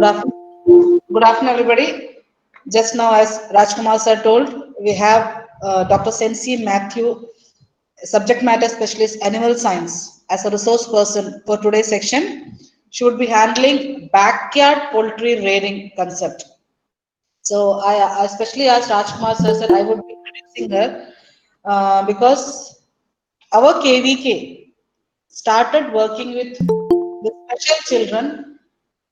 Good afternoon. Good afternoon, everybody. Just now, as Rajkumar sir told, we have Dr. Sensi Matthew, subject matter specialist, animal science, as a resource person for today's section. She would be handling backyard poultry rearing concept. So I especially as Rajkumar sir said, I would be introducing her because our KVK started working with special children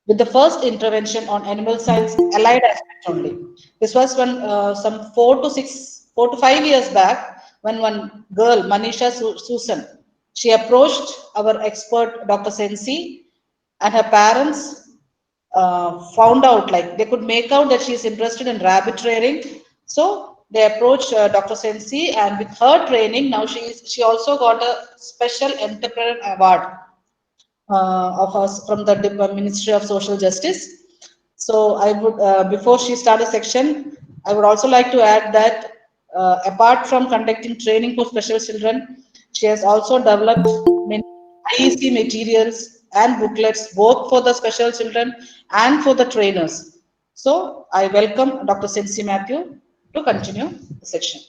with the first intervention on animal science allied aspects only. This was when some 4 to 5 years back, when one girl, Manisha Susan, she approached our expert Dr. Sensi, and her parents found out, like they could make out that she is interested in rabbit rearing. So they approached Dr. Sensi, and with her training, now she also got a special entrepreneur award of us from the Ministry of Social Justice. So I would, before she start a section, I would also like to add that apart from conducting training for special children, she has also developed many IEC materials and booklets both for the special children and for the trainers. So I welcome Dr. Sensi Matthew to continue the section.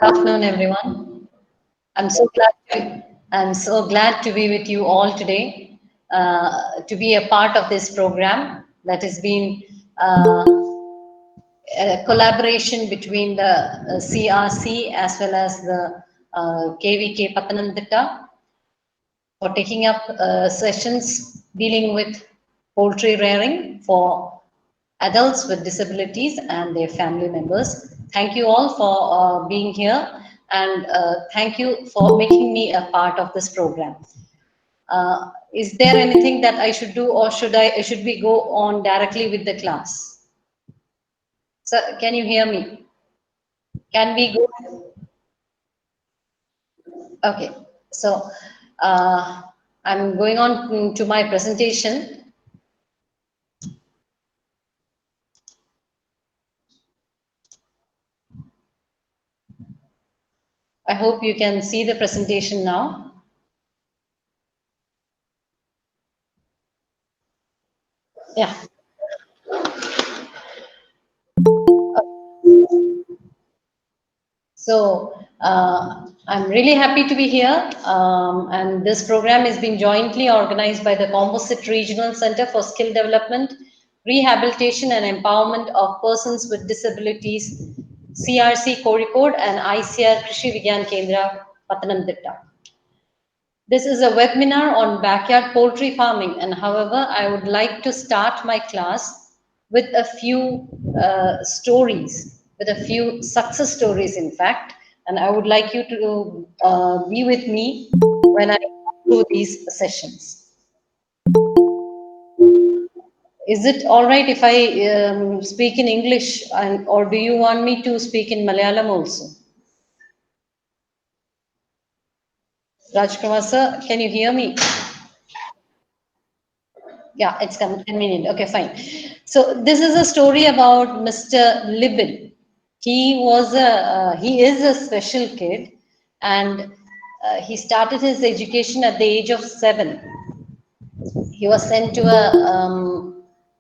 Good afternoon, everyone. I'm so glad to be with you all today, to be a part of this program that has been a collaboration between the CRC as well as the KVK Pathanamthitta for taking up sessions dealing with poultry rearing for adults with disabilities and their family members. Thank you all for being here, and thank you for making me a part of this program. Is there anything that I should do, or should we go on directly with the class? So can you hear me? Can we go? Okay, so I'm going on to my presentation. I hope you can see the presentation now. Yeah. So I'm really happy to be here, and this program is being jointly organized by the Composite Regional Center for Skill Development, Rehabilitation and Empowerment of Persons with Disabilities, CRC Kozhikode, and ICR Krishi Vigyan Kendra, Pathanamthitta. This is a webinar on backyard poultry farming, and however, I would like to start my class with a few stories, with a few success stories, in fact, and I would like you to be with me when I do these sessions. Is it all right if I speak in English, or do you want me to speak in Malayalam also? Rajkumar sir, can you hear me? Yeah, it's convenient. Okay, fine. So this is a story about Mr. Libin. He is a special kid, and he started his education at the age of 7. He was sent to a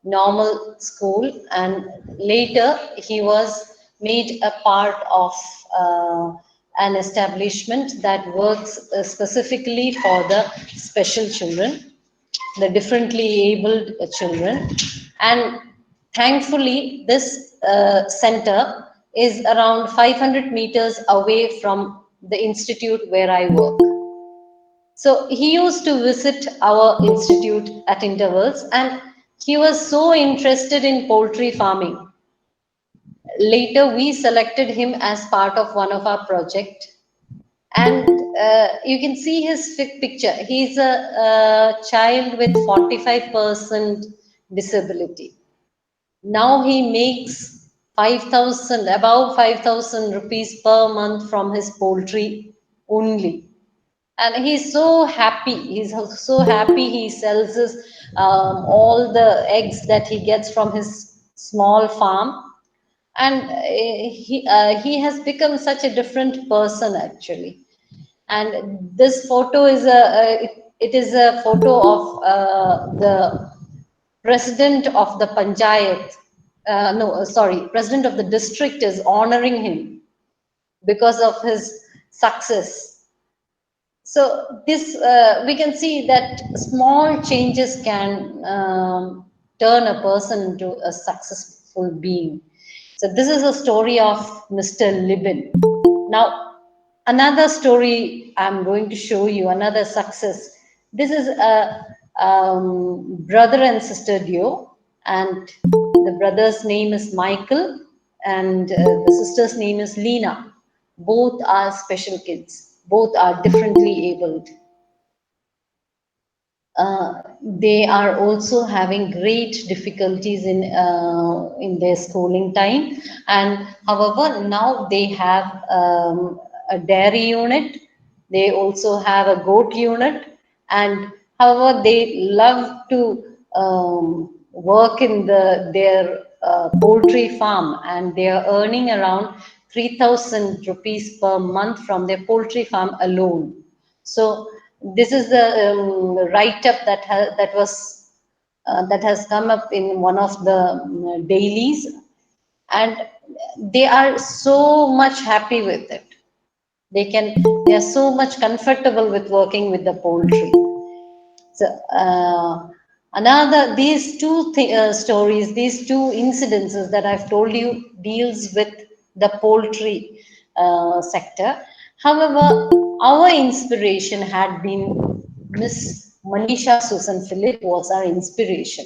normal school, and later he was made a part of an establishment that works specifically for the special children, the differently abled children. And thankfully, this center is around 500 meters away from the institute where I work. So he used to visit our institute at intervals, and he was so interested in poultry farming. Later, we selected him as part of one of our project, and you can see his picture. He's a child with 45% disability. Now he makes 5,000, above 5,000 rupees per month from his poultry only. And he's so happy. He's so happy. He sells his, all the eggs that he gets from his small farm. and he has become such a different person actually. And this photo is it is a photo of the president of the panchayat, no, sorry, president of the district is honoring him because of his success. So this we can see that small changes can turn a person into a successful being. So this is a story of Mr. Libin. Now, another story I'm going to show you, another success. This is a brother and sister duo, and the brother's name is Michael, and the sister's name is Lena. Both are special kids. Both are differently abled. They are also having great difficulties in their schooling time, and however now they have a dairy unit. They also have a goat unit, and however they love to work in their poultry farm, and they are earning around 3,000 rupees per month from their poultry farm alone. So this is the write-up that has come up in one of the dailies, and they are so much happy with it. They are so much comfortable with working with the poultry. So another these stories, these two incidences that I've told you deals with the poultry sector. However, our inspiration had been Miss Manisha Susan Philip was our inspiration.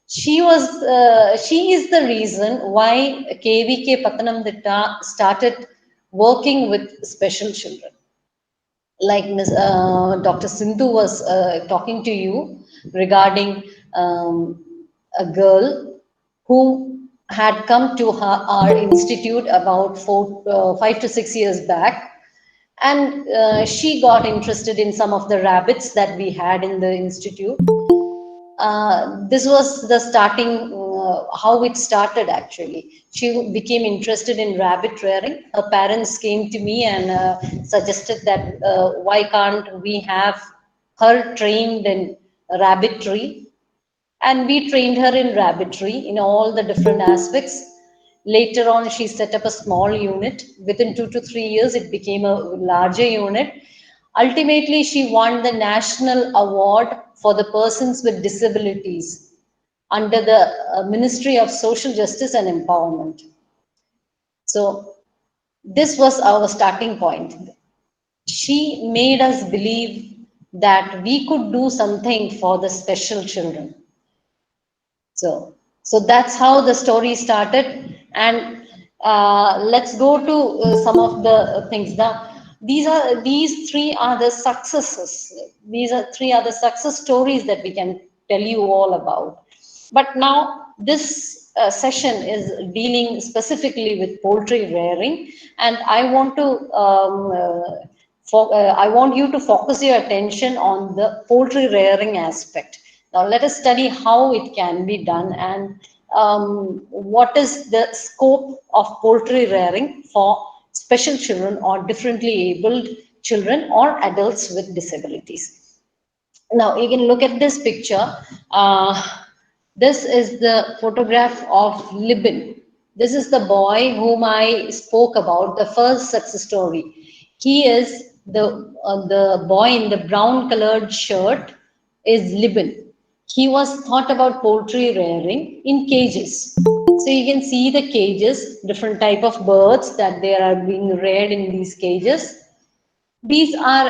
She is the reason why KVK Pathanamthitta started working with special children, like Dr. Sindhu was talking to you regarding a girl who had come to our institute about 5 to 6 years back, and she got interested in some of the rabbits that we had in the institute. This was the starting, how it started actually. She became interested in rabbit rearing. Her parents came to me and suggested that why can't we have her trained in rabbitry? And we trained her in rabbitry in all the different aspects. Later on, she set up a small unit. Within 2 to 3 years, it became a larger unit. Ultimately, she won the national award for the persons with disabilities under the Ministry of Social Justice and Empowerment. So this was our starting point. She made us believe that we could do something for the special children. So that's how the story started, and let's go to some of the things. Now, these three are the successes. These are three other success stories that we can tell you all about. But now this session is dealing specifically with poultry rearing, and I want to I want you to focus your attention on the poultry rearing aspect. Now, let us study how it can be done and what is the scope of poultry rearing for special children or differently abled children or adults with disabilities. Now, you can look at this picture. This is the photograph of Libin. This is the boy whom I spoke about, the first success story. He is the boy in the brown colored shirt is Libin. He was taught about poultry rearing in cages. So you can see the cages, different type of birds that they are being reared in these cages. These are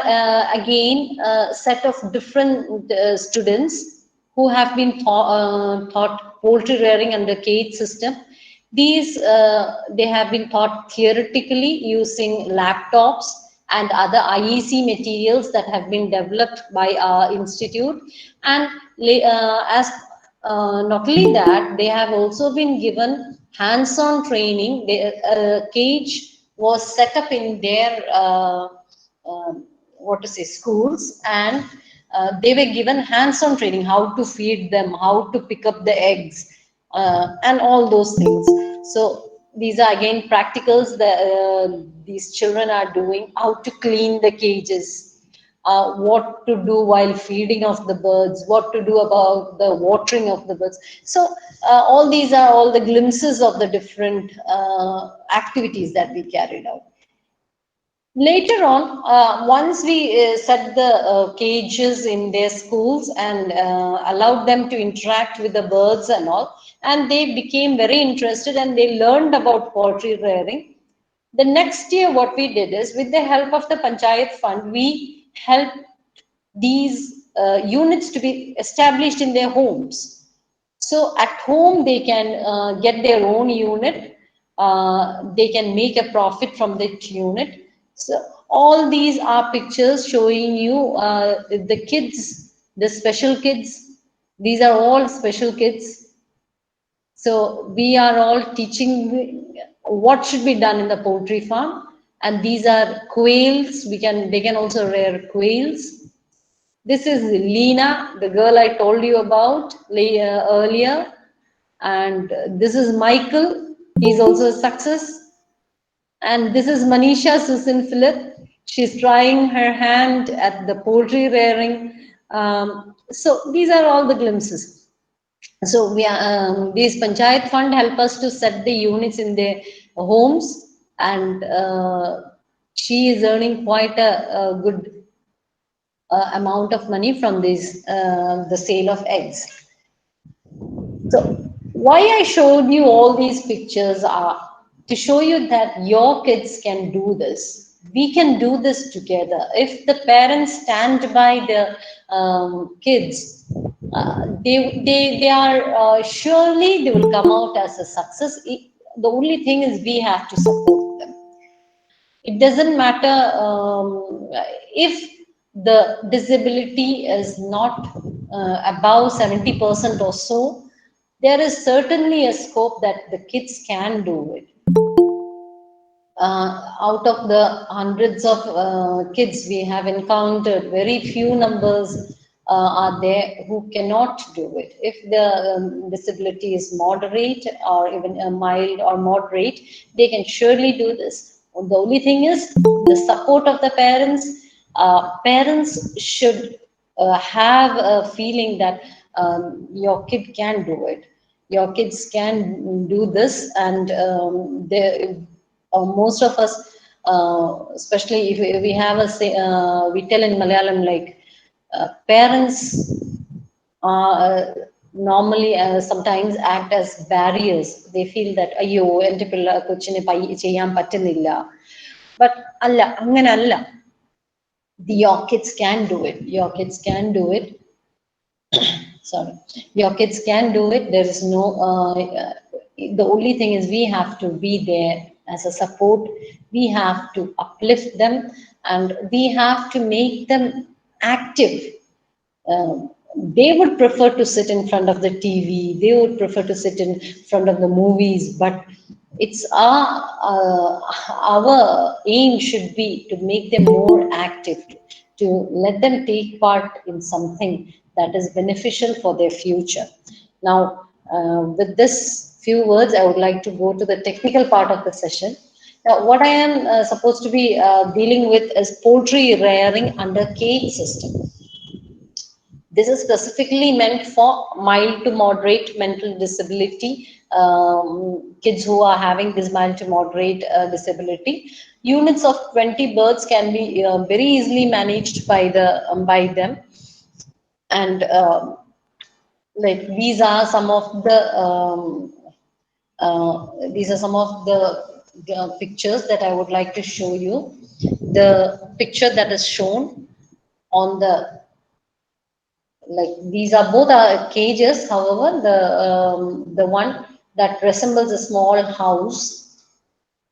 again a set of different students who have been taught poultry rearing under cage system. These they have been taught theoretically using laptops and other IEC materials that have been developed by our institute. And as not only that, they have also been given hands-on training. The cage was set up in their what to say schools, and they were given hands-on training, how to feed them, how to pick up the eggs, and all those things. So these are again practicals that these children are doing, how to clean the cages, what to do while feeding of the birds, what to do about the watering of the birds. So all these are all the glimpses of the different activities that we carried out. Later on, once we set the cages in their schools and allowed them to interact with the birds and all, and they became very interested and they learned about poultry rearing. The next year, what we did is, with the help of the Panchayat Fund, we helped these units to be established in their homes. So at home, they can get their own unit. They can make a profit from that unit. So all these are pictures showing you the kids, the special kids. These are all special kids. So we are all teaching what should be done in the poultry farm. And these are quails. They can also rear quails. This is Lena, the girl I told you about earlier. And this is Michael. He's also a success. And this is Manisha Susan Philip. She's trying her hand at the poultry rearing. So these are all the glimpses. So we are, these Panchayat Fund help us to set the units in their homes, and she is earning quite a good amount of money from this, the sale of eggs. So why I showed you all these pictures are to show you that your kids can do this. We can do this together. If the parents stand by the kids, they are surely they will come out as a success. The only thing is we have to support them. It doesn't matter if the disability is not above 70% or so, there is certainly a scope that the kids can do it. Out of the hundreds of kids we have encountered, very few numbers are there who cannot do it. If the disability is moderate or even mild or moderate, they can surely do this. The only thing is the support of the parents. Parents should have a feeling that your kid can do it. Your kids can do this, and most of us, especially if we have a say, we tell in Malayalam like parents normally sometimes act as barriers. They feel that ayyo ente pilla kochine cheyan pattunnilla, but alla angane alla. Your kids can do it. Your kids can do it. Sorry, your kids can do it. There is no the only thing is we have to be there as a support. We have to uplift them, and we have to make them active. They would prefer to sit in front of the TV, they would prefer to sit in front of the movies, but it's our aim should be to make them more active, to let them take part in something that is beneficial for their future. Now, with this few words, I would like to go to the technical part of the session. Now, what I am supposed to be dealing with is poultry rearing under cage system. This is specifically meant for mild to moderate mental disability, kids who are having this mild to moderate disability. Units of 20 birds can be very easily managed by them, and like these are some of the pictures that I would like to show you. The picture that is shown on these are both are cages. However, the one that resembles a small house,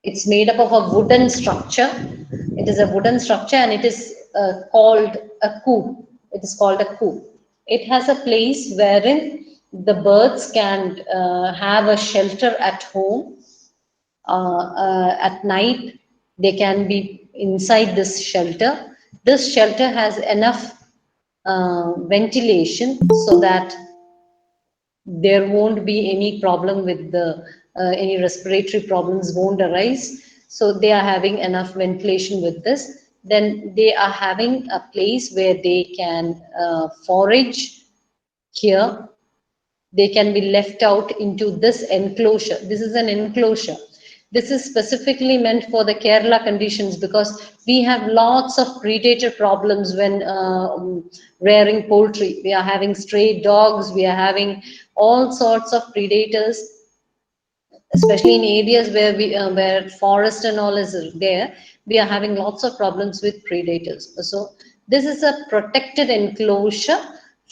it's made up of a wooden structure. It is a wooden structure, and it is called a coop. It is called a coop. It has a place wherein the birds can have a shelter at home. At night, they can be inside this shelter. This shelter has enough ventilation so that there won't be any problem with the any respiratory problems won't arise. So they are having enough ventilation with this. Then they are having a place where they can forage here. They can be left out into this enclosure. This is an enclosure. This is specifically meant for the Kerala conditions because we have lots of predator problems when rearing poultry. We are having stray dogs, we are having all sorts of predators, especially in areas where where forest and all is there. We are having lots of problems with predators. So this is a protected enclosure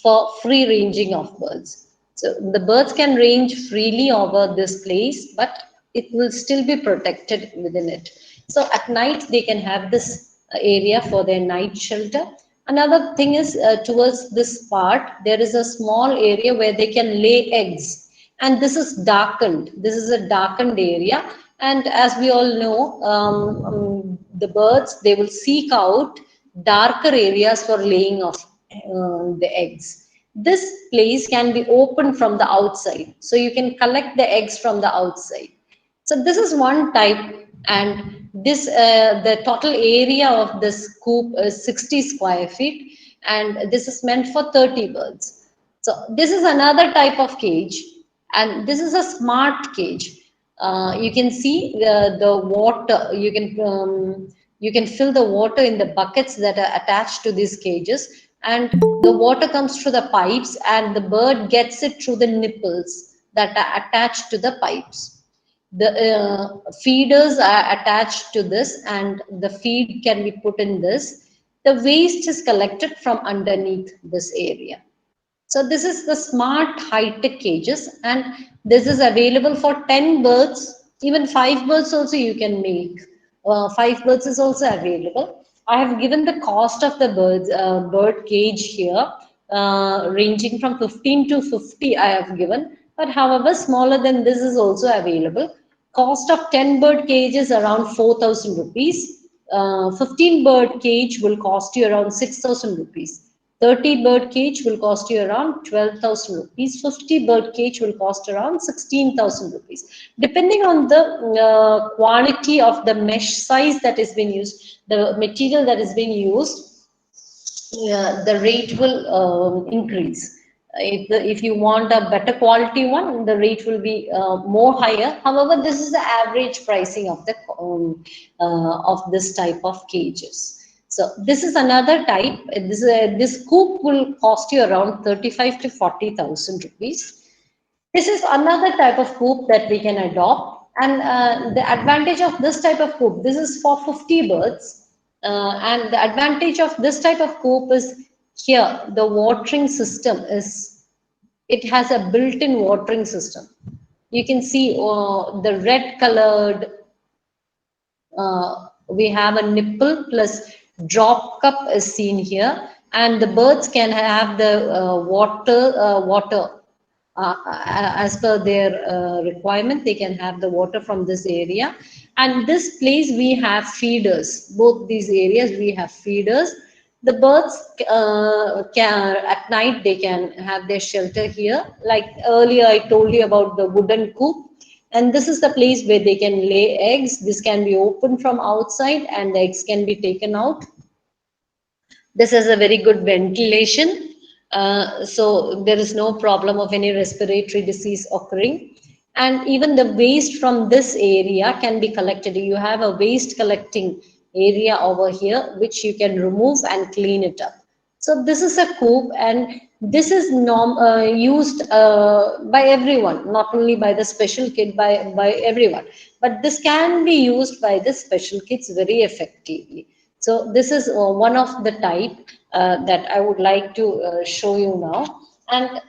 for free ranging of birds. So the birds can range freely over this place, but it will still be protected within it. So at night they can have this area for their night shelter. Another thing is towards this part there is a small area where they can lay eggs, and this is darkened. This is a darkened area, and as we all know, the birds, they will seek out darker areas for laying of the eggs. This place can be opened from the outside, so you can collect the eggs from the outside. So this is one type, and this the total area of this coop is 60 square feet, and this is meant for 30 birds. So this is another type of cage, and this is a smart cage. You can see the water. You can fill the water in the buckets that are attached to these cages, and the water comes through the pipes, and the bird gets it through the nipples that are attached to the pipes. The feeders are attached to this, and the feed can be put in this. The waste is collected from underneath this area. So this is the smart high-tech cages, and this is available for 10 birds, even 5 birds also you can make. 5 birds is also available. I have given the cost of the bird cage here, ranging from 15 to 50 I have given, but however smaller than this is also available. Cost of 10 bird cage is around 4,000 rupees. 15 bird cage will cost you around 6,000 rupees. 30 bird cage will cost you around 12,000 rupees. 50 bird cage will cost around 16,000 rupees. Depending on the quantity of the mesh size that is being used, the material that is being used, the rate will increase. If you want a better quality one, the rate will be more higher. However, this is the average pricing of the of this type of cages. So this is another type. This coop will cost you around 35 to 40,000 rupees. This is another type of coop that we can adopt. And the advantage of this type of coop, this is for 50 birds. And the advantage of this type of coop is here, the watering system is, it has a built-in watering system. You can see the red colored, we have a nipple plus drop cup is seen here, and the birds can have the water as per their requirement. They can have the water from this area, and this place we have feeders. Both these areas we have feeders. The birds can at night they can have their shelter here. Like earlier I told you about the wooden coop, and this is the place where they can lay eggs. This can be opened from outside and the eggs can be taken out. This has a very good ventilation, so there is no problem of any respiratory disease occurring. And even the waste from this area can be collected. You have a waste collecting area over here, which you can remove and clean it up. So this is a coop, and this is used by everyone, not only by the special kid, by everyone. But this can be used by the special kids very effectively. So this is one of the type that I would like to show you now. And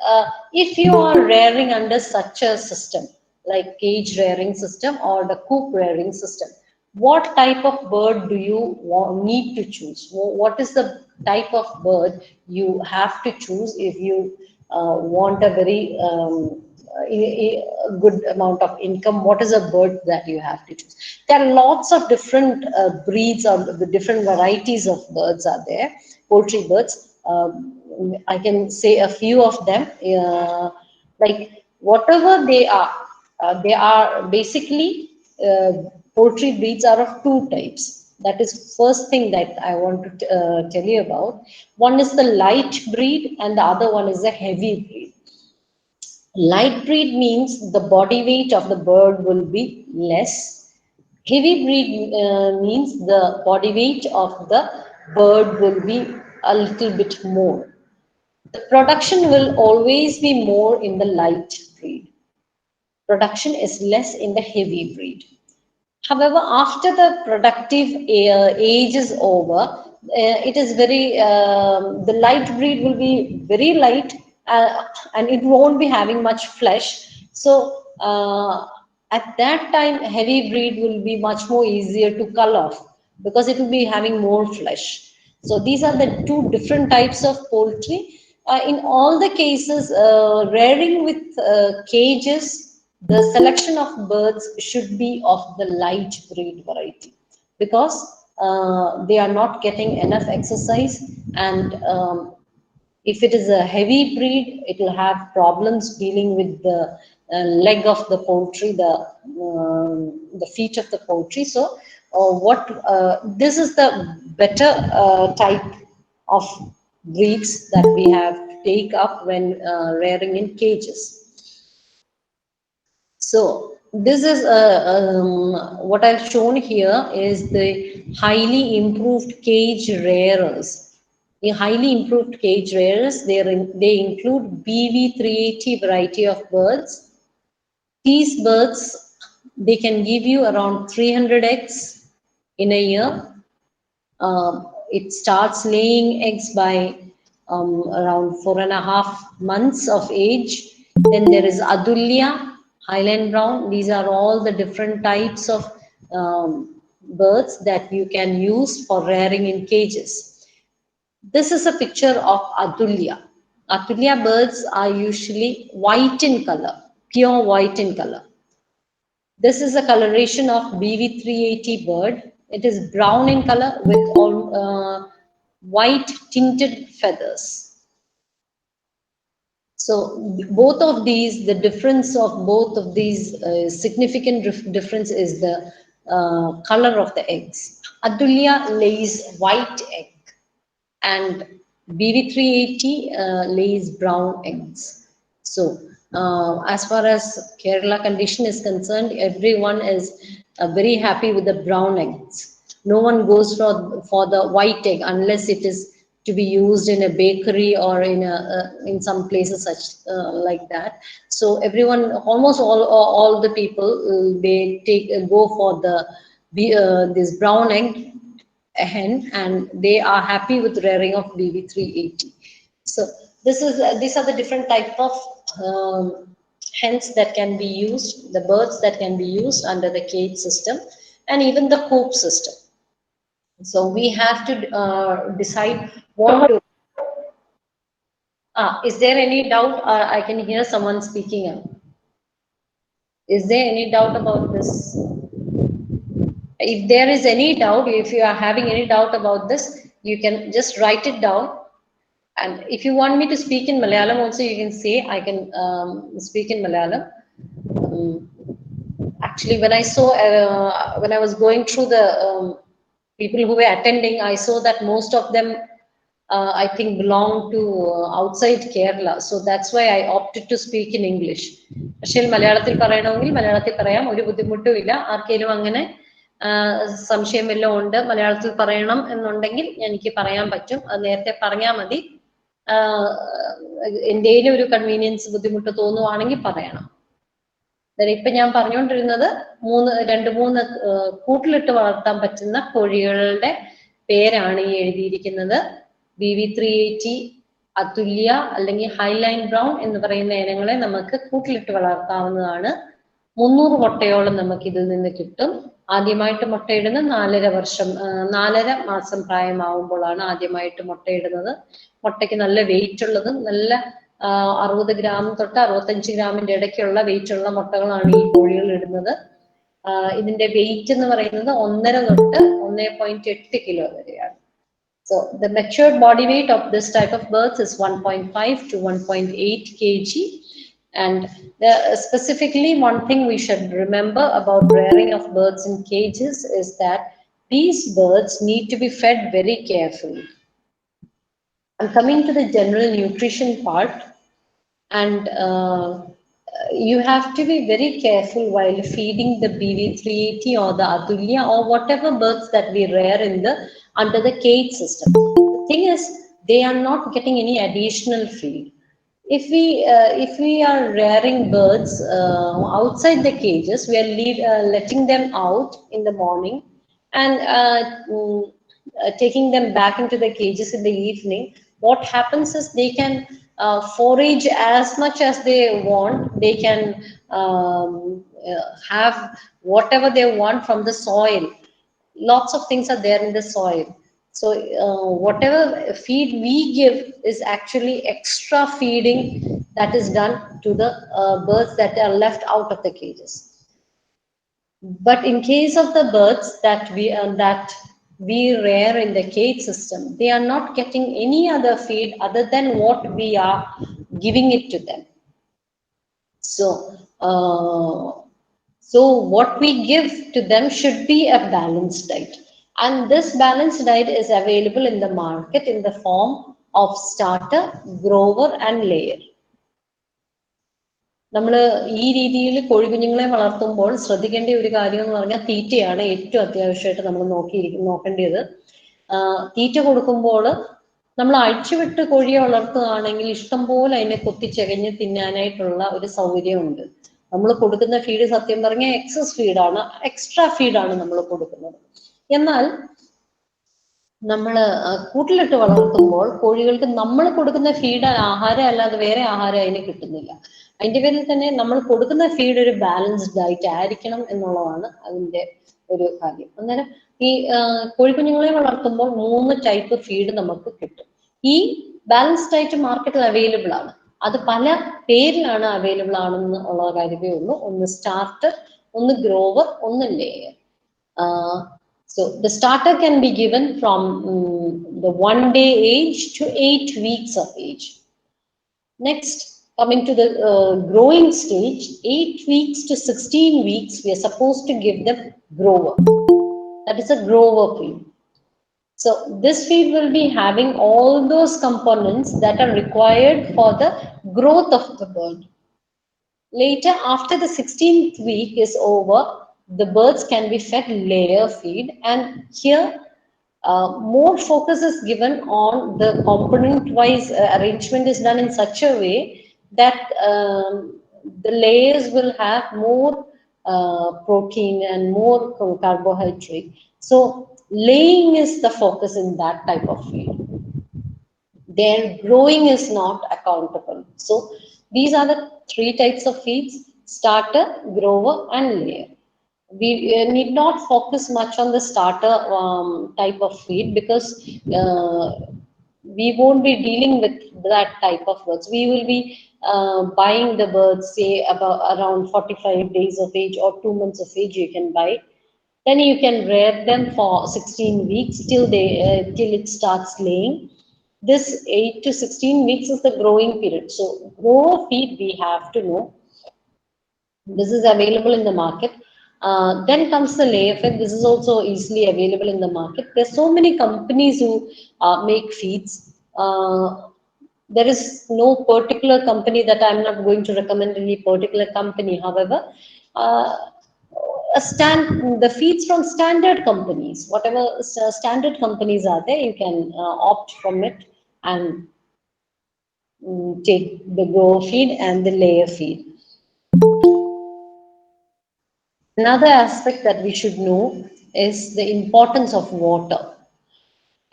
if you are rearing under such a system, like cage rearing system or the coop rearing system, what type of bird do you need to choose? What is the type of bird you have to choose if you want a very a good amount of income? What is a bird that you have to choose? There are lots of different breeds or the different varieties of birds are there, poultry birds. I can say a few of them, like whatever they are. They are basically poultry breeds are of two types. That is first thing that I want to tell you about. One is the light breed and the other one is the heavy breed. Light breed means the body weight of the bird will be less. Heavy breed means the body weight of the bird will be a little bit more. The production will always be more in the light breed. Production is less in the heavy breed. However, after the productive age is over, it is the light breed will be very light and it won't be having much flesh. So at that time, heavy breed will be much more easier to cull off because it will be having more flesh. So these are the two different types of poultry. In all the cases, rearing with cages, the selection of birds should be of the light breed variety because they are not getting enough exercise, and if it is a heavy breed, it will have problems dealing with the leg of the poultry, the feet of the poultry. So, this is the better type of breeds that we have to take up when rearing in cages. So this is what I've shown here is the highly improved cage rearers. The highly improved cage rearers, they include BV380 variety of birds. These birds, they can give you around 300 eggs in a year. It starts laying eggs by around 4.5 months of age. Then there is Adulya, Highland Brown. These are all the different types of birds that you can use for rearing in cages. This is a picture of Adulya. Adulya birds are usually white in color, pure white in color. This is a coloration of BV380 bird. It is brown in color with all white tinted feathers. So both of these, the difference of both of these, significant difference is the color of the eggs. Adulya lays white egg and BV380 lays brown eggs. So as far as Kerala condition is concerned, everyone is very happy with the brown eggs. No one goes for the white egg unless it is to be used in a bakery or in some places such like that. So everyone, almost all the people, they go for this brown egg hen, and they are happy with rearing of BV380. So these are the different type of hens that can be used, the birds that can be used under the cage system, and even the coop system. So we have to decide what to. Is there any doubt? I can hear someone speaking up. Is there any doubt about this? If there is any doubt, if you are having any doubt about this, you can just write it down. And if you want me to speak in Malayalam also, you can say I can speak in Malayalam. Actually, when I was going through the people who were attending, I saw that most of them, I think, belong to outside Kerala. So that's why I opted to speak in English. പക്ഷേ മലയാളത്തിൽ പറയണമെങ്കിൽ മലയാളത്തിൽ പറയാം, ഒരു ബുദ്ധിമുട്ടും ഇല്ല. ആർക്കെങ്കിലും അങ്ങനെ സംശയം വല്ലതും ഉണ്ട്, മലയാളത്തിൽ പറയണം എന്നുണ്ടെങ്കിൽ എനിക്ക് പറയാൻ പറ്റും. അത് നേരത്തെ പറഞ്ഞാൽ മതി. എന്തെങ്കിലും ഒരു കൺവീനിയൻസ് ബുദ്ധിമുട്ട് തോന്നുവാണെങ്കിൽ പറയണം. ഇപ്പൊ ഞാൻ പറഞ്ഞുകൊണ്ടിരുന്നത് രണ്ട് മൂന്ന് കൂട്ടിലിട്ട് വളർത്താൻ പറ്റുന്ന കോഴികളുടെ പേരാണ് ഈ എഴുതിയിരിക്കുന്നത്. BV380, അതുല്യ അല്ലെങ്കിൽ ഹൈലൈൻ ബ്രൗൺ എന്ന് പറയുന്ന ഇനങ്ങളെ നമുക്ക് കൂട്ടിലിട്ട് വളർത്താവുന്നതാണ്. 300 മുട്ടയോളം നമുക്ക് ഇതിൽ നിന്ന് കിട്ടും. ആദ്യമായിട്ട് മുട്ടയിടുന്ന 4.5 മാസം പ്രായമാവുമ്പോഴാണ് ആദ്യമായിട്ട് മുട്ടയിടുന്നത്. മുട്ടയ്ക്ക് നല്ല വെയിറ്റ് ഉള്ളതും നല്ല 60 ഗ്രാം തൊട്ട് 65 ഗ്രാമിന്റെ ഇടയ്ക്കുള്ള വെയിറ്റ് ഉള്ള മുട്ടകളാണ് ഈ കോഴികൾ ഇടുന്നത്. ഇതിന്റെ വെയിറ്റ് എന്ന് പറയുന്നത് 1.5 തൊട്ട് 1.8 കിലോ വരെയാണ്. So the matured body weight of this type of birds is 1.5 to 1.8 kg. And specifically, one thing we should remember about rearing of birds in cages is that these birds need to be fed very carefully. I'm coming to the general nutrition part, and you have to be very careful while feeding the BV380 or the Atulya or whatever birds that we rear in the under the cage system. The thing is, they are not getting any additional feed. If we are rearing birds outside the cages, we are letting them out in the morning and taking them back into the cages in the evening. What happens is they can forage as much as they want. They can have whatever they want from the soil. Lots of things are there in the soil. So whatever feed we give is actually extra feeding that is done to the birds that are left out of the cages. But in case of the birds that we rear in the cage system, they are not getting any other feed other than what we are giving it to them. So, so what we give to them should be a balanced diet. And this balanced diet is available in the market in the form of starter, grower, and layer. നമ്മൾ ഈ രീതിയിൽ കോഴിക്കുഞ്ഞുങ്ങളെ വളർത്തുമ്പോൾ ശ്രദ്ധിക്കേണ്ട ഒരു കാര്യം എന്ന് പറഞ്ഞാൽ തീറ്റയാണ് ഏറ്റവും അത്യാവശ്യമായിട്ട് നമ്മൾ നോക്കേണ്ടത്. തീറ്റ കൊടുക്കുമ്പോൾ നമ്മൾ അഴിച്ചുവിട്ട് കോഴിയെ വളർത്തുകയാണെങ്കിൽ ഇഷ്ടംപോലെ അതിനെ കൊത്തിച്ചകഞ്ഞ് തിന്നാനായിട്ടുള്ള ഒരു സൗകര്യമുണ്ട്. നമ്മൾ കൊടുക്കുന്ന ഫീഡ് സത്യം പറഞ്ഞാൽ എക്സസ് ഫീഡാണ്, എക്സ്ട്രാ ഫീഡാണ് നമ്മൾ കൊടുക്കുന്നത്. എന്നാൽ നമ്മൾ കൂട്ടിലിട്ട് വളർത്തുമ്പോൾ കോഴികൾക്ക് നമ്മൾ കൊടുക്കുന്ന ഫീഡ് ആഹാരം അല്ലാതെ വേറെ ആഹാരം അതിന് കിട്ടുന്നില്ല. അതിന്റെ പേരിൽ തന്നെ നമ്മൾ കൊടുക്കുന്ന ഫീഡ് ഒരു ബാലൻസ്ഡ് ഡയറ്റ് ആയിരിക്കണം എന്നുള്ളതാണ് അതിന്റെ ഒരു കാര്യം. അന്നേരം ഈ കോഴിക്കുഞ്ഞുങ്ങളെ വളർത്തുമ്പോൾ 3 ടൈപ്പ് ഫീഡ് നമുക്ക് കിട്ടും. ഈ ബാലൻസ്ഡ് ഡയറ്റ് മാർക്കറ്റിൽ അവൈലബിൾ ആണ്. അത് പല പേരിലാണ് അവൈലബിൾ ആണെന്ന് ഉള്ള കാര്യമേ ഉള്ളൂ. ഒന്ന് സ്റ്റാർട്ടർ, ഒന്ന് ഗ്രോവർ, ഒന്ന് layer. So the starter can be given from the 1 day age to 8 weeks of age. Next, coming to the growing stage, 8 weeks to 16 weeks, we are supposed to give them grower. That is a grower feed. So this feed will be having all those components that are required for the growth of the bird. Later, after the 16th week is over, the birds can be fed layer feed, and here more focus is given on the component-wise arrangement is done in such a way that the layers will have more protein and more carbohydrate. So laying is the focus in that type of feed. Their growing is not accountable. So these are the 3 types of feeds: starter, grower, and layer. We need not focus much on the starter type of feed because we won't be dealing with that type of birds. We will be buying the birds, say around 45 days of age or 2 months of age. You can buy. Then you can rear them for 16 weeks till it starts laying. This 8 to 16 weeks is the growing period. So grower feed we have to know. This is available in the market. Then comes the layer feed. This is also easily available in the market. There's so many companies who make feeds. There is no particular company that I'm not going to recommend any particular company. However, the feeds from standard companies, whatever standard companies are there, you can opt from it and take the grower feed and the layer feed. Another aspect that we should know is the importance of water.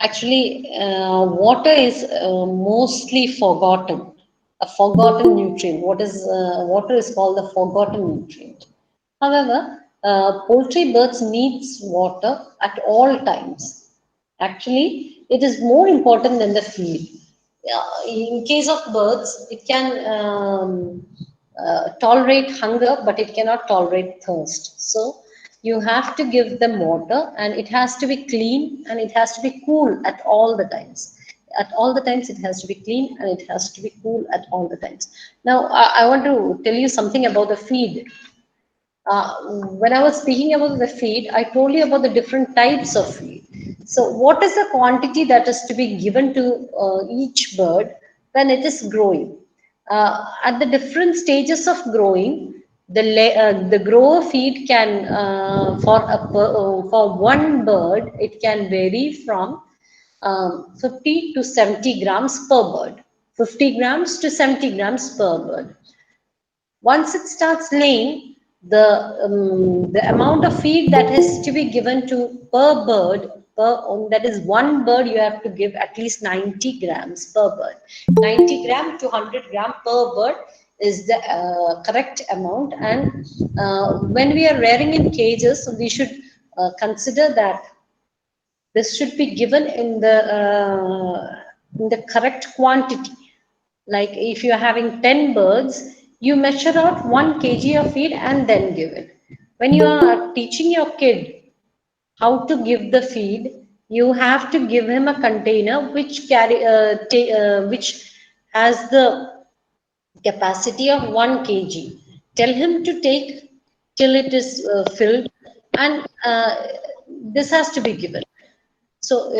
Actually, water is mostly forgotten, a forgotten nutrient. Water is called the forgotten nutrient. However, poultry birds needs water at all times. Actually, it is more important than the feed. In case of birds, it can tolerate hunger, but it cannot tolerate thirst. So you have to give them water, and it has to be clean and it has to be cool at all the times. at all the times it has to be clean and it has to be cool at all the times. Now, I want to tell you something about the feed. When I was speaking about the feed, I told you about the different types of feed. So, what is the quantity that is to be given to each bird when it is growing? At the different stages of growing, the grower feed can for one bird it can vary from 50 to 70 grams per bird. 50 grams to 70 grams per bird. Once it starts laying, the amount of feed that is to be given to per bird, that is one bird, you have to give at least 90 grams per bird. 90 gram to 100 gram per bird is the correct amount. And when we are rearing in cages, we should consider that this should be given in the correct quantity. Like if you're having 10 birds, you measure out 1 kg of feed and then give it. When you are teaching your kid how to give the feed, you have to give him a container which has the capacity of 1 kg. Tell him to take till it is filled, and this has to be given. So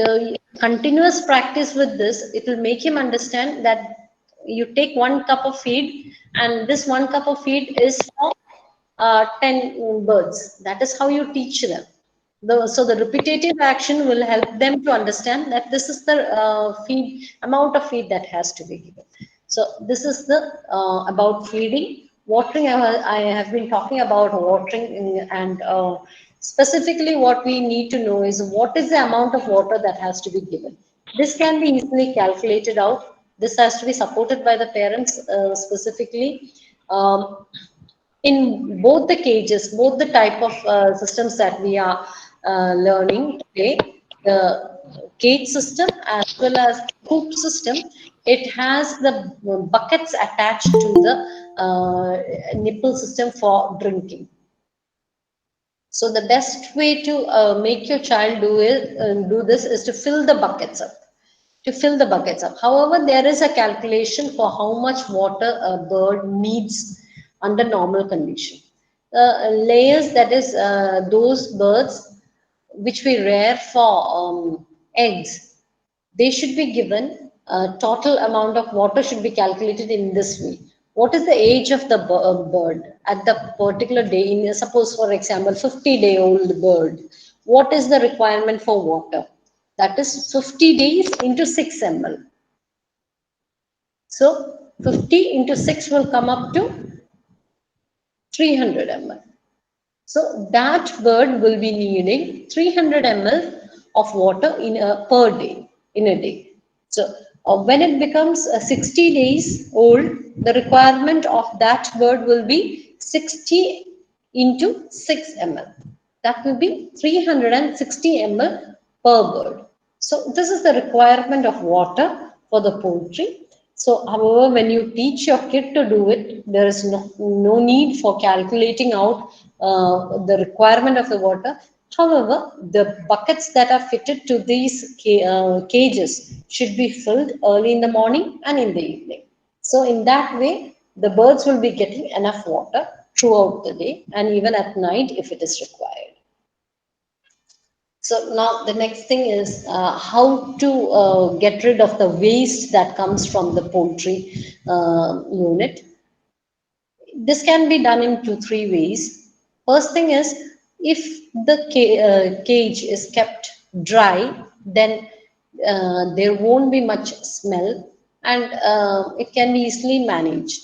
continuous practice with this, it will make him understand that you take 1 cup of feed and this 1 cup of feed is for 10 birds. That is how you teach them. So the repetitive action will help them to understand that this is the feed amount of feed that has to be given. So this is the about feeding. Watering, I have been talking about watering, and specifically what we need to know is what is the amount of water that has to be given. This can be easily calculated out. This has to be supported by the parents specifically. In both the cages, both the type of systems that we are learning today, the cage system as well as coop system, it has the buckets attached to the nipple system for drinking. So the best way to make your child do this is to fill the buckets up. To fill the buckets up. However, there is a calculation for how much water a bird needs under normal condition. Layers, that is those birds which we rear for eggs, they should be given a total amount of water should be calculated in this way. What is the age of the bird at the particular day? In, suppose, for example, 50-day-old bird. What is the requirement for water? That is 50 days into 6 ml. So 50 into 6 will come up to 300 ml. So that bird will be needing 300 ml of water per day, in a day. So when it becomes 60 days old, the requirement of that bird will be 60 into 6 ml. That will be 360 ml per bird. So this is the requirement of water for the poultry. So, however, when you teach your kid to do it, there is no need for calculating out the requirement of the water. However, the buckets that are fitted to these cages should be filled early in the morning and in the evening. So, in that way, the birds will be getting enough water throughout the day and even at night if it is required. So now the next thing is how to get rid of the waste that comes from the poultry unit. This can be done in 2-3 ways. First thing is, if the cage is kept dry, then there won't be much smell and it can be easily managed.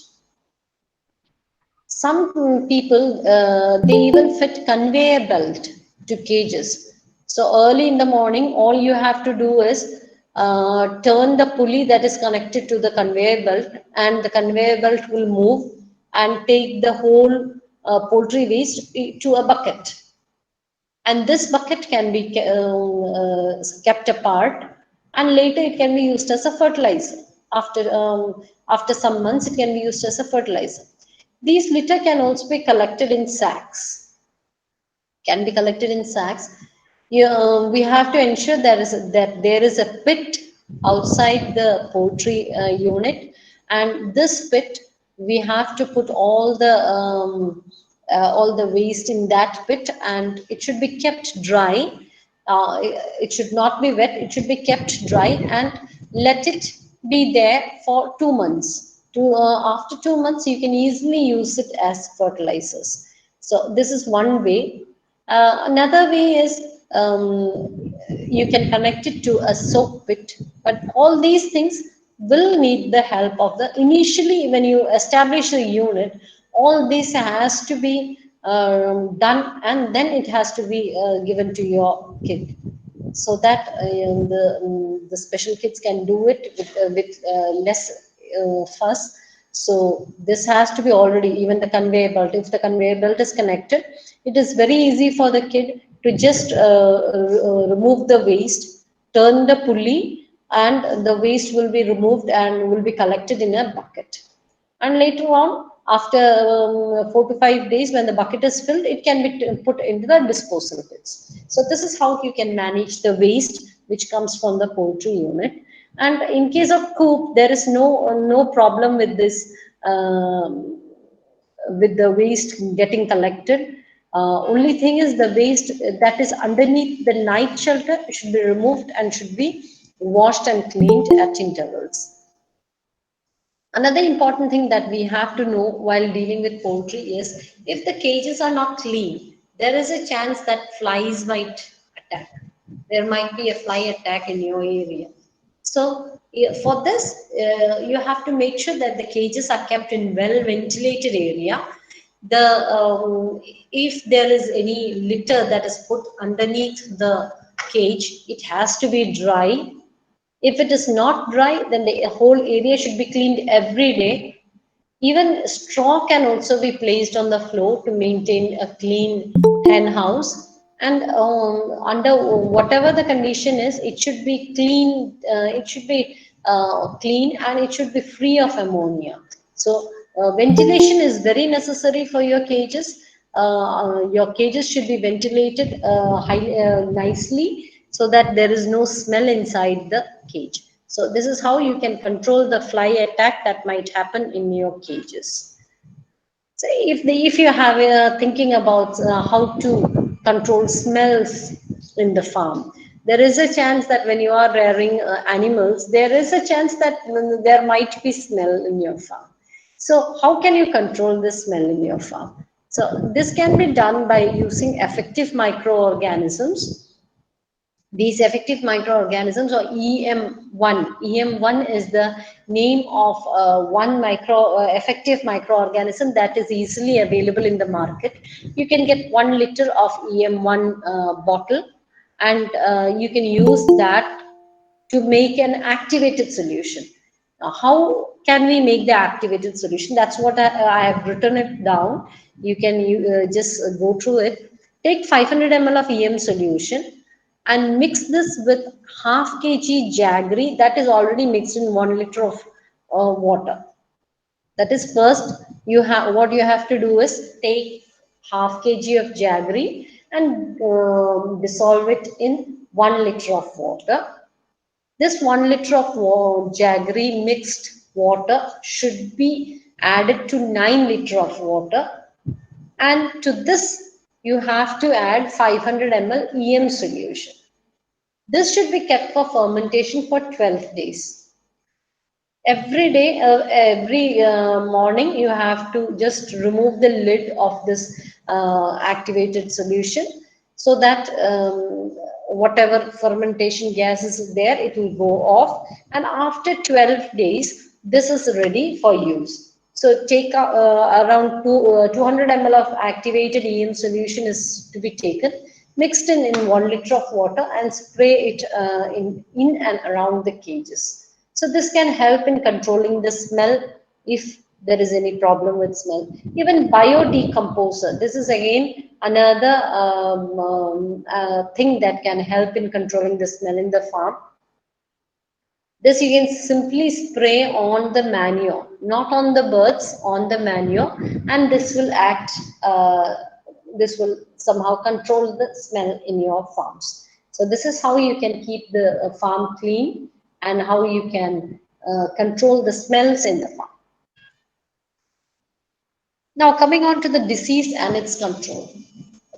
Some people, they even fit conveyor belt to cages. So early in the morning, all you have to do is turn the pulley that is connected to the conveyor belt, and the conveyor belt will move and take the whole poultry waste to a bucket. And this bucket can be kept apart, and later it can be used as a fertilizer. After some months, it can be used as a fertilizer. These litter can also be collected in sacks. Can be collected in sacks. We have to ensure that there is a pit outside the poultry unit, and this pit we have to put all the waste in that pit, and it should be kept dry. It should not be wet, it should be kept dry, and let it be there for 2 months. After 2 months, you can easily use it as fertilizers. So this is one way. Another way is you can connect it to a soak pit, but all these things will need the help of the initially when you establish a unit. All this has to be done, and then it has to be given to your kid, so that the special kids can do it with less fuss. So this has to be already, even the conveyor belt, if the conveyor belt is connected, it is very easy for the kid to just remove the waste, turn the pulley, and the waste will be removed and will be collected in a bucket. And later on, after 4 to 5 days, when the bucket is filled, it can be put into the disposal pits. So this is how you can manage the waste which comes from the poultry unit. And in case of coop, there is no problem with this, with the waste getting collected. Only thing is the waste that is underneath the night shelter should be removed and should be washed and cleaned at intervals. Another important thing that we have to know while dealing with poultry is if the cages are not clean, there is a chance that flies might attack. There might be a fly attack in your area. So for this, you have to make sure that the cages are kept in well ventilated area. If there is any litter that is put underneath the cage, it has to be dry. If it is not dry, then the whole area should be cleaned every day. Even straw can also be placed on the floor to maintain a clean hen house. And under whatever the condition is, it should be clean. It should be clean, and it should be free of ammonia. So ventilation is very necessary for your cages. Your cages should be ventilated nicely, so that there is no smell inside the cage. So this is how you can control the fly attack that might happen in your cages. So if you have thinking about how to control smells in the farm, there is a chance that when you are rearing animals, there is a chance that there might be smell in your farm. So how can you control the smell in your farm? So this can be done by using effective microorganisms. These effective microorganisms, or EM1 is the name of one effective microorganism that is easily available in the market. You can get 1 liter of EM1 bottle, and you can use that to make an activated solution. Now, how can we make the activated solution? That's what I have written it down. You can just go through it. Take 500 ml of EM solution and mix this with half kg jaggery that is already mixed in 1 liter of water. That is, first what you have to do is take half kg of jaggery and dissolve it in 1 liter of water. This 1 liter of jaggery mixed water should be added to 9 liter of water, and to this you have to add 500 ml EM solution. This should be kept for fermentation for 12 days. Every day, every morning, you have to just remove the lid of this activated solution, so that whatever fermentation gas is there, it will go off. And after 12 days, this is ready for use. So take around 200 ml of activated EM solution is to be taken, mixed in 1 liter of water, and spray it in and around the cages. So this can help in controlling the smell if there is any problem with smell. Even biodecomposer, this is again another thing that can help in controlling the smell in the farm. This you can simply spray on the manure, not on the birds, on the manure, and this will act, this will somehow control the smell in your farms. So this is how you can keep the farm clean and how you can control the smells in the farm. Now, coming on to the disease and its control.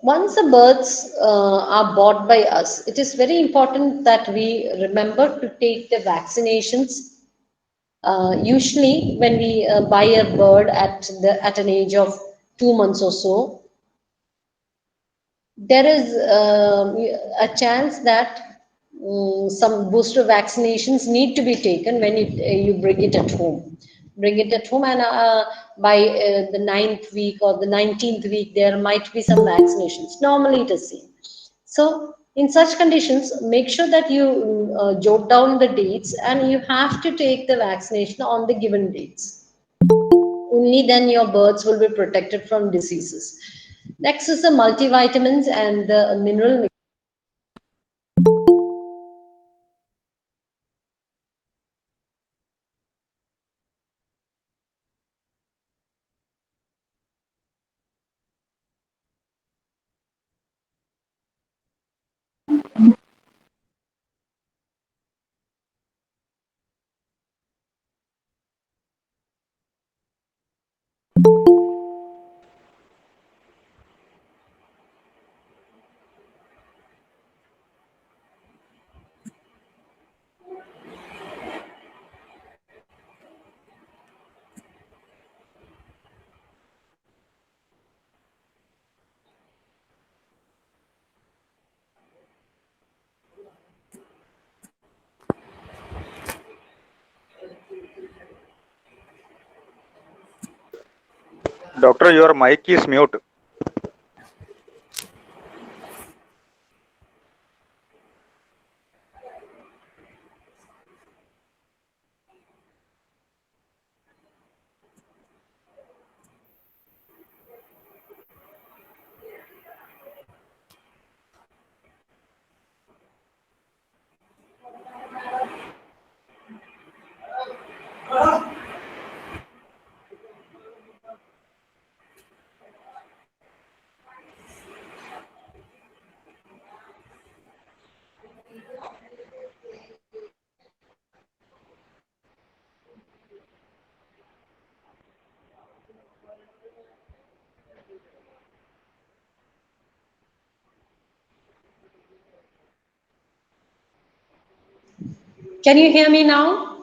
Once the birds are bought by us, it is very important that we remember to take the vaccinations. Usually, when we buy a bird at an age of 2 months or so, there is a chance that some booster vaccinations need to be taken when you bring it at home. Bring it at home, and by the 9th week or the 19th week, there might be some vaccinations. Normally, it is seen. So, in such conditions, make sure that you jot down the dates, and you have to take the vaccination on the given dates. Only then your birds will be protected from diseases. Next is the multivitamins and the mineral mix. Doctor, your mic is mute. Can you hear me now?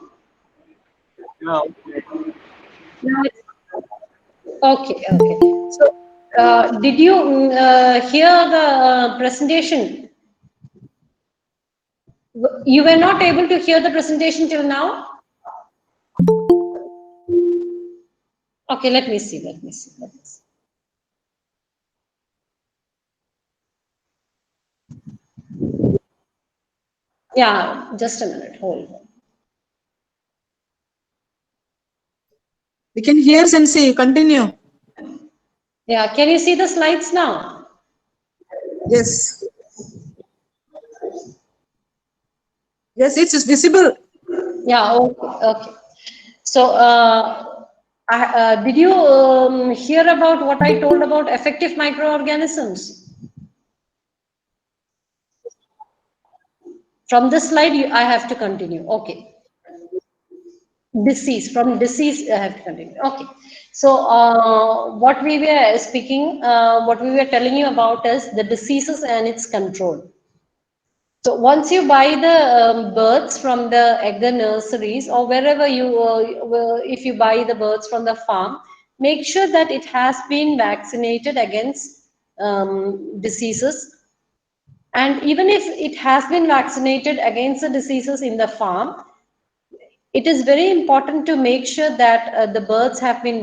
Yeah. Now it's okay. Okay. So, did you hear the presentation? You were not able to hear the presentation till now? Okay, let me see. Let me see. Let me see. Yeah, just a minute. Hold on. We can hear Sensei. Continue. Yeah, can you see the slides now? Yes. Yes, it's visible. Yeah, okay, okay. So, did you hear about what I told about effective microorganisms? From this slide, I have to continue. Okay. Disease, from disease, I have to continue. Okay. So, what we were speaking, what we were telling you about is the diseases and its control. So once you buy the birds from the egg nurseries or wherever you, if you buy the birds from the farm, make sure that it has been vaccinated against diseases. And even if it has been vaccinated against the diseases in the farm, it is very important to make sure that the birds have been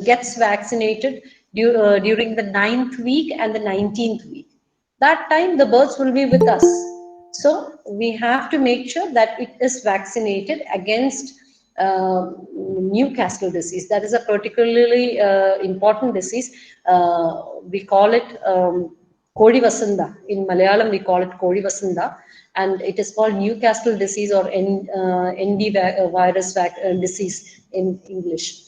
gets vaccinated during the 9th week and the 19th week. That time the birds will be with us. So we have to make sure that it is vaccinated against Newcastle disease. That is a particularly important disease. We call it Kodi Vasanda. In Malayalam, we call it Kodi Vasanda, and it is called Newcastle disease or ND virus disease in English.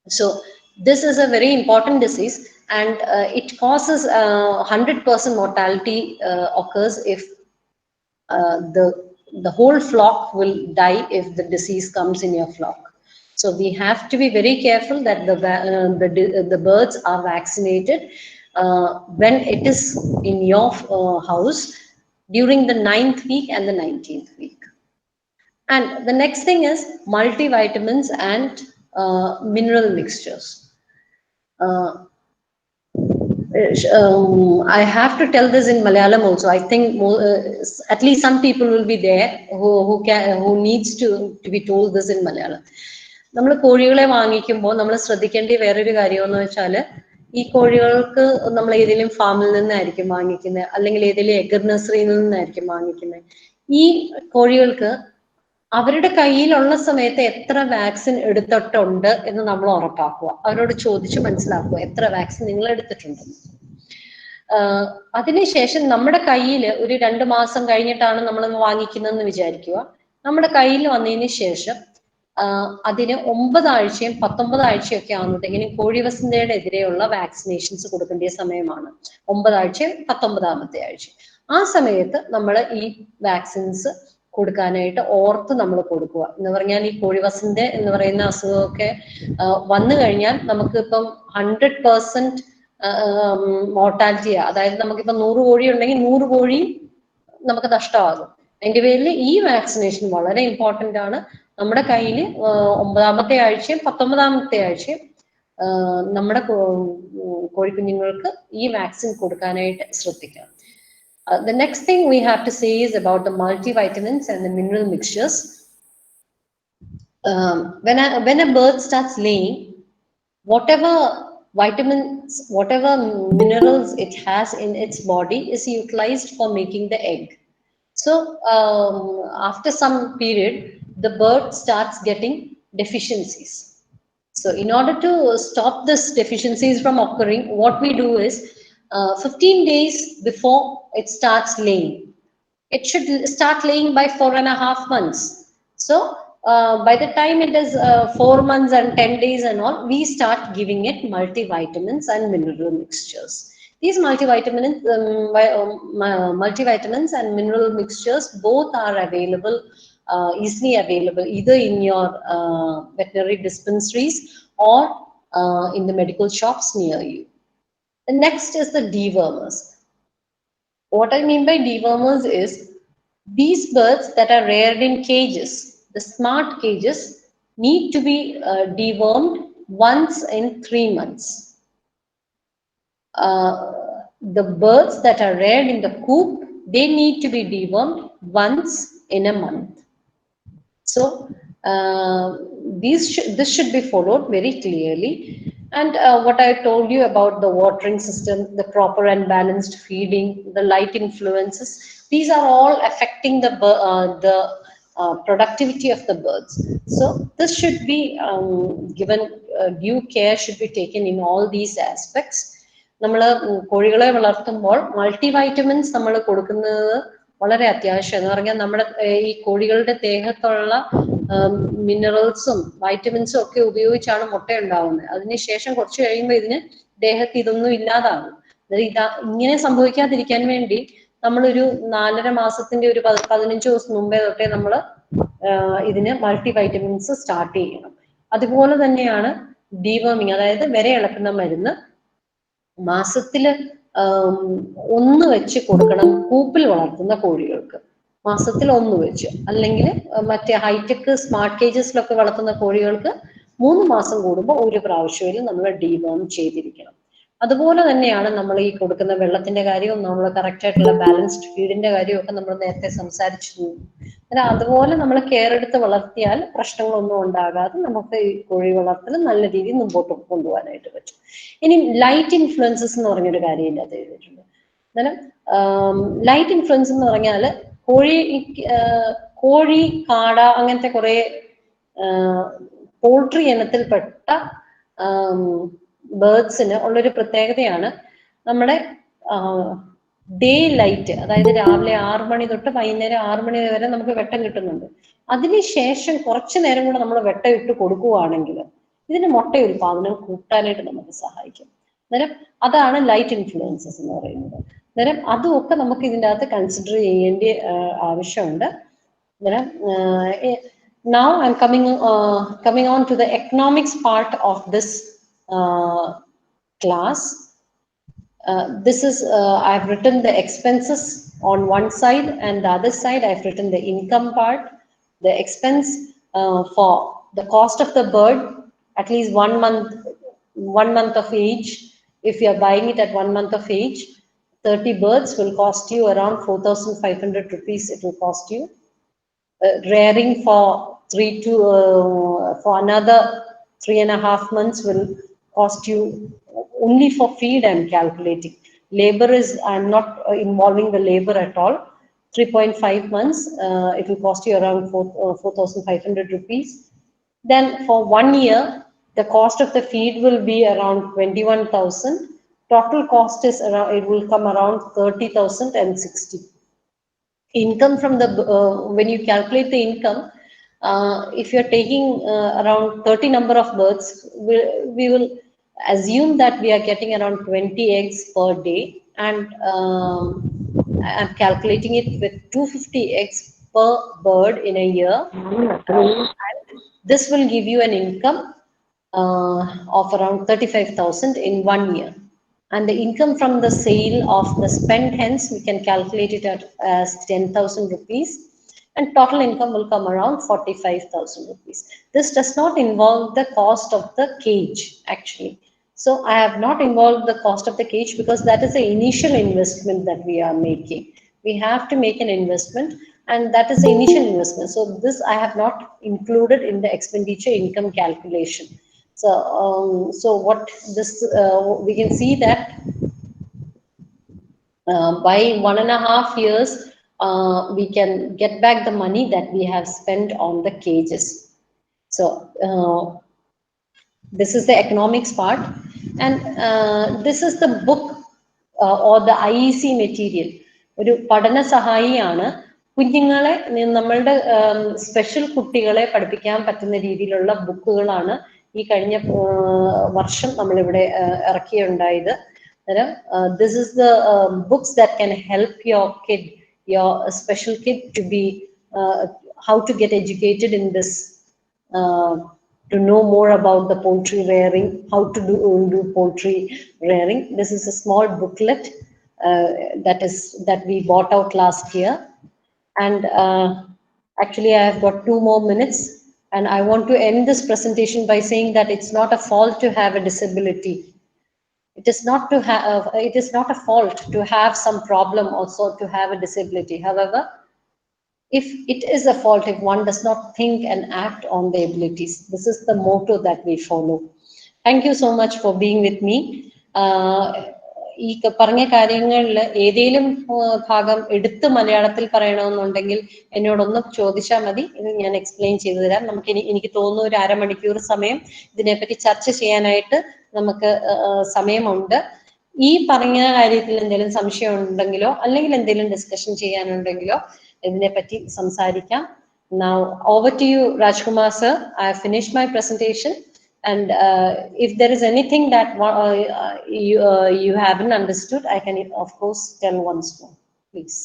So this is a very important disease, and it causes 100% mortality occurs if the the whole flock will die if the disease comes in your flock. So we have to be very careful that the birds are vaccinated when it is in your house during the 9th week and the 19th week. And the next thing is multivitamins and mineral mixtures. I have to tell this in Malayalam also. I think at least some people will be there who needs to be told this in Malayalam. നമ്മൾ കോഴികളെ വാങ്ങിക്കുമ്പോൾ നമ്മൾ ശ്രദ്ധിക്കേണ്ട വേറൊരു കാര്യം എന്ന് വെച്ചാൽ ഈ കോഴികൾക്ക് നമ്മൾ ഏതെങ്കിലും ഫാമിൽ നിന്നായിരിക്കും വാങ്ങിക്കുന്നത്, അല്ലെങ്കിൽ ഏതെങ്കിലും എഗ് നഴ്സറിയിൽ നിന്നായിരിക്കും വാങ്ങിക്കുന്നത്. ഈ കോഴികൾക്ക് അവരുടെ കയ്യിലുള്ള സമയത്ത് എത്ര വാക്സിൻ എടുത്തിട്ടുണ്ട് എന്ന് നമ്മൾ ഉറപ്പാക്കുക. അവരോട് ചോദിച്ച് മനസ്സിലാക്കുക എത്ര വാക്സിൻ നിങ്ങൾ എടുത്തിട്ടുണ്ടെന്ന്. അതിനുശേഷം നമ്മുടെ കയ്യിൽ ഒരു 2 മാസം കഴിഞ്ഞിട്ടാണ് നമ്മൾ വാങ്ങിക്കുന്നതെന്ന് വിചാരിക്കുക. നമ്മുടെ കയ്യിൽ വന്നതിന് ശേഷം അതിന് 9 ആഴ്ചയും 19 ആഴ്ചയും ഒക്കെ ആകുമ്പോഴത്തേക്കിനും കോഴിവസന്തയുടെ എതിരെയുള്ള വാക്സിനേഷൻസ് കൊടുക്കേണ്ട സമയമാണ്. 9 ആഴ്ചയും 19ാമത്തെ ആഴ്ച. ആ സമയത്ത് നമ്മൾ ഈ വാക്സിൻസ് കൊടുക്കാനായിട്ട് ഓർത്ത് നമ്മൾ കൊടുക്കുക. എന്ന് പറഞ്ഞാൽ ഈ കോഴിവസന്ത എന്ന് പറയുന്ന അസുഖമൊക്കെ വന്നു കഴിഞ്ഞാൽ നമുക്ക് ഇപ്പം 100% മോർട്ടാലിറ്റി, അതായത് നമുക്കിപ്പോ 100 കോഴി ഉണ്ടെങ്കിൽ 100 കോഴി നമുക്ക് നഷ്ടമാകും. അതിന്റെ പേരിൽ ഈ വാക്സിനേഷൻ വളരെ ഇമ്പോർട്ടന്റ് ആണ്. നമ്മുടെ കയ്യിൽ 9ാമത്തെ ആഴ്ചയും 19ാമത്തെ ആഴ്ചയും നമ്മുടെ കോഴിക്കുഞ്ഞുങ്ങൾക്ക് ഈ വാക്സിൻ കൊടുക്കാനായിട്ട് ശ്രദ്ധിക്കണം. The next thing we have to say is about the multivitamins and the mineral mixtures. When a bird starts laying, whatever vitamins, whatever minerals it has in its body is utilized for making the egg. So after some period, the bird starts getting deficiencies. So in order to stop this deficiencies from occurring, what we do is 15 days before it starts laying, it should start laying by 4.5 months. So by the time it is 4 months and 10 days and all, we start giving it multivitamins and mineral mixtures. These multivitamins and mineral mixtures both are available, easily available either in your veterinary dispensaries or in the medical shops near you. The next is the dewormers. What I mean by dewormers is these birds that are reared in cages, the smart cages, need to be dewormed once in 3 months. The birds that are reared in the coop, they need to be dewormed once in a month. So this should be followed very clearly. And what I told you about the watering system, the proper and balanced feeding, the light influences, these are all affecting the productivity of the birds. So this should be given due care should be taken in all these aspects. നമ്മൾ കോഴികളെ വളർത്തുമ്പോൾ multivitamins നമ്മൾ കൊടുക്കുന്നത് വളരെ അത്യാവശ്യം. എന്ന് പറഞ്ഞാൽ നമ്മുടെ ഈ കോഴികളുടെ ദേഹത്തുള്ള മിനറൽസും വൈറ്റമിൻസും ഒക്കെ ഉപയോഗിച്ചാണ് മുട്ട ഉണ്ടാവുന്നത്. അതിനുശേഷം കുറച്ച് കഴിയുമ്പോൾ ഇതിന് ദേഹത്ത് ഇതൊന്നും ഇല്ലാതാകും. ഇങ്ങനെ സംഭവിക്കാതിരിക്കാൻ വേണ്ടി നമ്മളൊരു 4.5 മാസത്തിന്റെ ഒരു 15 ദിവസം മുമ്പേ തൊട്ടേ നമ്മൾ ഇതിന് മൾട്ടിവൈറ്റമിൻസ് സ്റ്റാർട്ട് ചെയ്യണം. അതുപോലെ തന്നെയാണ് ഡീവർമിങ്, അതായത് വിര ഇളക്കുന്ന മരുന്ന് മാസത്തില് 1 വെച്ച് കൊടുക്കണം കൂപ്പിൽ വളർത്തുന്ന കോഴികൾക്ക്. മാസത്തിൽ 1 വെച്ച്, അല്ലെങ്കിൽ മറ്റേ ഹൈടെക് സ്മാർട്ട് കേജസിലൊക്കെ വളർത്തുന്ന കോഴികൾക്ക് 3 മാസം കൂടുമ്പോൾ 1 പ്രാവശ്യമെങ്കിലും നമ്മൾ ഡീവർം ചെയ്തിരിക്കണം. അതുപോലെ തന്നെയാണ് നമ്മൾ ഈ കൊടുക്കുന്ന വെള്ളത്തിന്റെ കാര്യവും നമ്മൾ കറക്റ്റ് ആയിട്ടുള്ള ബാലൻസ്ഡ് ഫീഡിന്റെ കാര്യവും ഒക്കെ നമ്മൾ നേരത്തെ സംസാരിച്ചിരുന്നു. അതുപോലെ നമ്മൾ കെയർ എടുത്ത് വളർത്തിയാൽ പ്രശ്നങ്ങളൊന്നും ഉണ്ടാകാതെ നമുക്ക് ഈ കോഴി വളർത്തൽ നല്ല രീതിയിൽ മുമ്പോട്ട് കൊണ്ടുപോകാനായിട്ട് പറ്റും. ഇനി ലൈറ്റ് ഇൻഫ്ലുവൻസസ് എന്ന് പറഞ്ഞൊരു കാര്യമില്ല അത് എഴുതിയിട്ടുണ്ട്. അന്നേരം ലൈറ്റ് ഇൻഫ്ലുവൻസ് എന്ന് പറഞ്ഞാൽ കോഴി, കാട അങ്ങനത്തെ കുറെ പോൾട്രി ഇനത്തിൽപ്പെട്ട ബേർഡ്സിന് ഉള്ളൊരു പ്രത്യേകതയാണ് നമ്മുടെ ഡേ ലൈറ്റ്. അതായത് രാവിലെ 6 മണി തൊട്ട് വൈകുന്നേരം 6 മണി വരെ നമുക്ക് വെട്ടം കിട്ടുന്നുണ്ട്. അതിനുശേഷം കുറച്ചു നേരം കൂടെ നമ്മൾ വെട്ടം ഇട്ട് കൊടുക്കുകയാണെങ്കിൽ ഇതിന് മുട്ട ഉൽപാദനം കൂട്ടാനായിട്ട് നമുക്ക് സഹായിക്കും. അന്നേരം അതാണ് ലൈറ്റ് ഇൻഫ്ലുവൻസസ് എന്ന് പറയുന്നത്. അന്നേരം അതുമൊക്കെ നമുക്ക് ഇതിൻ്റെ അകത്ത് കൺസിഡർ ചെയ്യേണ്ട ആവശ്യമുണ്ട്. Now I'm coming on to the economics part of this class. This is, I've written the expenses on one side, and the other side I've written the income part. The expense for the cost of the bird, at least 1 month of age. If you are buying it at 1 month of age, 30 birds will cost you around 4,500 rupees. It will cost you. Rearing for for another 3.5 months will cost you only for feed. I'm calculating. Labor is, I'm not involving the labor at all. 3.5 months, it will cost you around 4,500 rupees. Then for 1 year, the cost of the feed will be around 21,000. Total cost is around, it will come around 30,060. Income from the, when you calculate the income, if you're taking around 30 number of birds, we will assume that we are getting around 20 eggs per day, and I'm calculating it with 250 eggs per bird in a year. This will give you an income of around 35,000 in 1 year. And the income from the sale of the spent hens, we can calculate it as 10,000 rupees. And total income will come around 45,000 rupees. This does not involve the cost of the cage, actually. So I have not involved the cost of the cage because that is the initial investment that we are making. We have to make an investment, and that is the initial investment. So this I have not included in the expenditure income calculation. So what this, we can see that by 1.5 years, we can get back the money that we have spent on the cages. So this is the economics part, and this is the book or the IEC material. ഒരു പഠന സഹായിയാണ്. കുഞ്ഞുങ്ങളെ, നമ്മളുടെ special കുട്ടികളെ പഠിപ്പിക്കാൻ പറ്റുന്ന രീതിയിലുള്ള ബുക്കുകളാണ് ഈ കഴിഞ്ഞ വർഷം നമ്മളിവിടെ ഇറക്കിയുണ്ടായത്. This is the books that can help your kid, your special kid, to be how to get educated in this, to know more about the poultry rearing, how to do poultry rearing. This is a small booklet that we bought out last year, and actually I have got 2 more minutes, and I want to end this presentation by saying that it's not a fault to have a disability. It is not to have, it is not a fault to have some problem, also to have a disability. However, if it is a fault if one does not think and act on the abilities. This is the motto that we follow. Thank you so much for being with me. ഈ പറഞ്ഞ കാര്യങ്ങളിൽ ഏതെങ്കിലും ഭാഗം എടുത്ത് മലയാളത്തിൽ പറയണമെന്നുണ്ടെങ്കിൽ എന്നോടൊന്ന് ചോദിച്ചാൽ മതി. ഇത് ഞാൻ എക്സ്പ്ലെയിൻ ചെയ്തു തരാം. എനിക്ക് തോന്നുന്നു ഒരു അരമണിക്കൂർ സമയം ഇതിനെപ്പറ്റി ചർച്ച ചെയ്യാനായിട്ട് നമുക്ക് സമയമുണ്ട്. ഈ പറഞ്ഞ കാര്യത്തിൽ എന്തെങ്കിലും സംശയം ഉണ്ടെങ്കിലോ അല്ലെങ്കിൽ എന്തെങ്കിലും ഡിസ്കഷൻ ചെയ്യാനുണ്ടെങ്കിലോ ഇതിനെപ്പറ്റി സംസാരിക്കാം. Now over to you, Rajkumar sir. I have finished my presentation, and if there is anything that you haven't understood, I can of course tell once more, please.